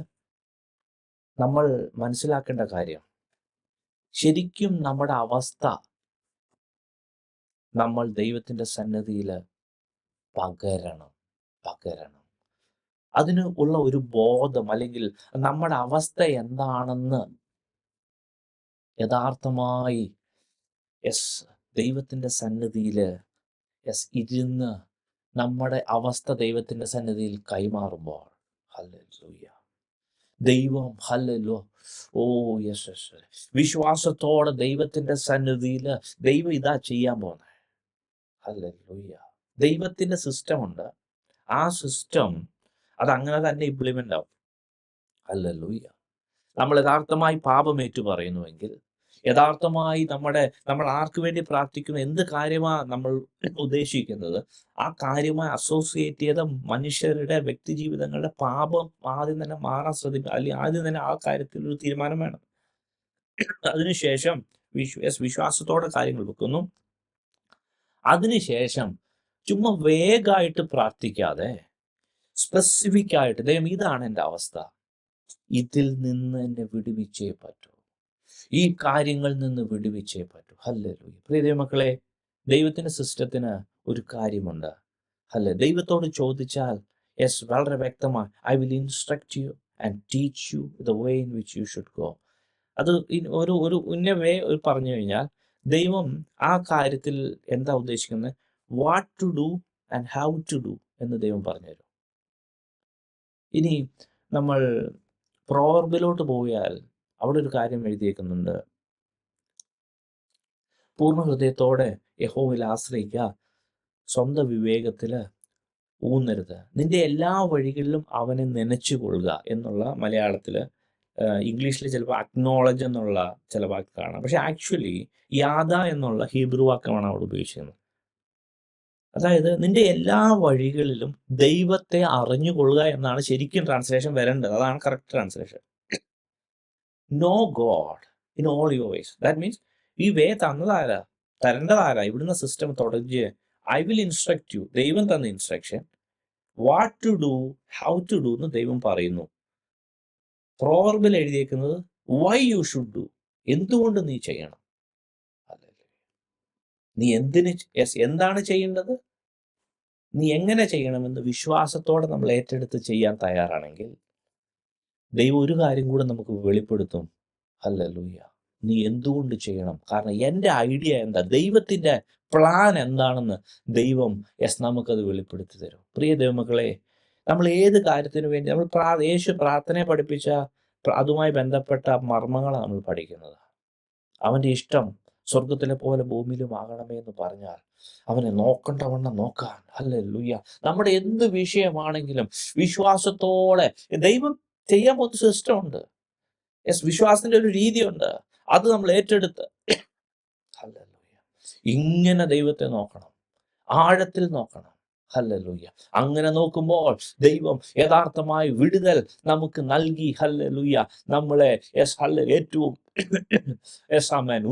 നമ്മൾ മനസ്സിലാക്കേണ്ട കാര്യം, ശരിക്കും നമ്മുടെ അവസ്ഥ നമ്മൾ ദൈവത്തിന്റെ സന്നിധിയിൽ പകരണം. അതിന് ഉള്ള ഒരു ബോധം, അല്ലെങ്കിൽ നമ്മുടെ അവസ്ഥ എന്താണെന്ന് യഥാർത്ഥമായി ദൈവത്തിന്റെ സന്നിധിയിൽ ഇരുന്ന് നമ്മുടെ അവസ്ഥ ദൈവത്തിന്റെ സന്നിധിയിൽ കൈമാറുമ്പോൾ, ഹല്ലേലൂയ, ദൈവം വിശ്വാസത്തോടെ ദൈവത്തിന്റെ സന്നിധിയിൽ ദൈവം ഇതാ ചെയ്യാൻ പോകുന്നത്. ഹല്ലേലൂയ. ദൈവത്തിന്റെ സിസ്റ്റം ഉണ്ട്, ആ സിസ്റ്റം അത് അങ്ങനെ തന്നെ ഇംപ്ലിമെന്റ് ആവും. ഹല്ലേലൂയ. നമ്മൾ യഥാർത്ഥമായി പാപം ഏറ്റു പറയുന്നുവെങ്കിൽ, യഥാർത്ഥമായി നമ്മൾ ആർക്ക് വേണ്ടി പ്രാർത്ഥിക്കുന്നു, എന്ത് കാര്യമാണ് നമ്മൾ ഉദ്ദേശിക്കുന്നത്, ആ കാര്യമായി അസോസിയേറ്റ് ചെയ്ത മനുഷ്യരുടെ വ്യക്തി ജീവിതങ്ങളുടെ പാപം ആദ്യം തന്നെ മാറാൻ ശ്രദ്ധിക്കുക, അല്ലെങ്കിൽ ആദ്യം തന്നെ ആ കാര്യത്തിൽ ഒരു തീരുമാനം വേണം. അതിനുശേഷം വിശ്വാസത്തോടെ കാര്യങ്ങൾ വെക്കുന്നു. അതിനുശേഷം ചുമ്മാ വേഗമായിട്ട് പ്രാർത്ഥിക്കാതെ സ്പെസിഫിക് ആയിട്ട്, ദൈവം ഇതാണ് എൻ്റെ അവസ്ഥ, ഇതിൽ നിന്ന് എന്നെ വിടുവിച്ചേ പറ്റൂ, ഈ കാര്യങ്ങളിൽ നിന്ന് വിടുവിച്ചേ പറ്റൂ. ഹല്ലേലൂയ. പ്രിയ ദൈവമക്കളെ, ദൈവത്തിന്റെ സിസ്റ്റത്തിന് ഒരു കാര്യമുണ്ട്. ദൈവത്തോട് ചോദിച്ചാൽ വളരെ വ്യക്തമായി, I will instruct you and teach you the way in which you should go. അത് ഒരു വേ പറഞ്ഞു കഴിഞ്ഞാൽ ദൈവം ആ കാര്യത്തിൽ എന്താ ഉദ്ദേശിക്കുന്നത്, what to do and how to do എന്ന് ദൈവം പറഞ്ഞുതരും. ഇനി നമ്മൾ പ്രോവർബിലോട്ട് പോയാൽ അവിടെ ഒരു കാര്യം എഴുതിയേക്കുന്നുണ്ട്, പൂർണ്ണ ഹൃദയത്തോടെ യഹോവയിൽ ആശ്രയിക്കുക, സ്വന്തം വിവേകത്തില് ഊന്നരുത്, നിന്റെ എല്ലാ വഴികളിലും അവനെ നനച്ചുകൊള്ളുക എന്നുള്ള മലയാളത്തില്, ഇംഗ്ലീഷിൽ ചിലപ്പോൾ അക്നോളജ് എന്നുള്ള ചില വാക്ക് കാണാം. പക്ഷെ ആക്ച്വലി യാദ എന്നുള്ള ഹീബ്രു വാക്കമാണ് അവിടെ ഉപയോഗിച്ചിരുന്നത്. അതായത് നിന്റെ എല്ലാ വഴികളിലും ദൈവത്തെ അറിഞ്ഞുകൊള്ളുക എന്നാണ് ശരിക്കും ട്രാൻസ്ലേഷൻ വരേണ്ടത്. അതാണ് correct translation. No God in all your ways. That means ഈ വേ തരേണ്ടതാരാ? ഇവിടുന്ന് സിസ്റ്റം തുടങ്ങി ഐ വിൽ ഇൻസ്ട്രക്ട് യു, ദൈവം തന്ന instruction, what to do, how to do എന്ന് ദൈവം പറയുന്നു. പ്രോവർബിൽ എഴുതിയേക്കുന്നത് വൈ യു ഷുഡ് ഡു, എന്തുകൊണ്ട് നീ ചെയ്യണം. നീ എന്താണ് ചെയ്യേണ്ടത്, നീ എങ്ങനെ ചെയ്യണമെന്ന് വിശ്വാസത്തോടെ നമ്മൾ ഏറ്റെടുത്ത് ചെയ്യാൻ തയ്യാറാണെങ്കിൽ ദൈവം ഒരു കാര്യം കൂടെ നമുക്ക് വെളിപ്പെടുത്തും. ഹല്ലേലൂയ, നീ എന്തുകൊണ്ട് ചെയ്യണം, കാരണം എൻ്റെ ഐഡിയ എന്താ, ദൈവത്തിൻ്റെ പ്ലാൻ എന്താണെന്ന് ദൈവം നമുക്കത് വെളിപ്പെടുത്തി തരും. പ്രിയ ദൈവമക്കളെ, നമ്മൾ ഏത് കാര്യത്തിനു വേണ്ടി യേശു പ്രാർത്ഥനയെ പഠിപ്പിച്ച അതുമായി ബന്ധപ്പെട്ട മർമ്മങ്ങളാണ് നമ്മൾ പഠിക്കുന്നത്. അവൻ്റെ ഇഷ്ടം സ്വർഗത്തിലെ പോലെ ഭൂമിയിലും ആകണമേ എന്ന് പറഞ്ഞാൽ അവനെ നോക്കണ്ടവണ്ണം നോക്കാൻ. ഹല്ലേലൂയ. നമ്മുടെ എന്ത് വിഷയമാണെങ്കിലും വിശ്വാസത്തോടെ ദൈവം ചെയ്യാൻ പോകുന്ന സിസ്റ്റം ഉണ്ട്. വിശ്വാസത്തിന്റെ ഒരു രീതിയുണ്ട്. അത് നമ്മൾ ഏറ്റെടുത്ത് ഹല്ലേലൂയ ഇങ്ങനെ ദൈവത്തെ നോക്കണം, ആഴത്തിൽ നോക്കണം. ഹല്ലേലൂയ. അങ്ങനെ നോക്കുമ്പോൾ ദൈവം യഥാർത്ഥമായി വിടുതൽ നമുക്ക് നൽകി ഹല്ലേലൂയ നമ്മളെ ഏറ്റവും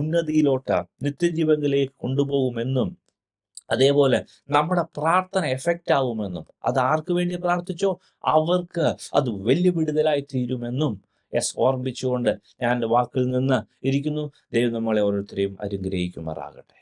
ഉന്നതിയിലോട്ട് നിത്യജീവനിലേക്ക് കൊണ്ടുപോകുമെന്നും അതേപോലെ നമ്മുടെ പ്രാർത്ഥന എഫക്റ്റ് ആവുമെന്നും അത് ആർക്ക് വേണ്ടി പ്രാർത്ഥിച്ചോ അവർക്ക് അത് വലിയ വിടുതലായി തീരുമെന്നും ഓർമ്മിച്ചുകൊണ്ട് ഞാൻ എൻ്റെ വാക്കിൽ നിന്ന് ഇരിക്കുന്നു. ദൈവം നമ്മളെ ഓരോരുത്തരെയും അനുഗ്രഹിക്കുമാറാകട്ടെ.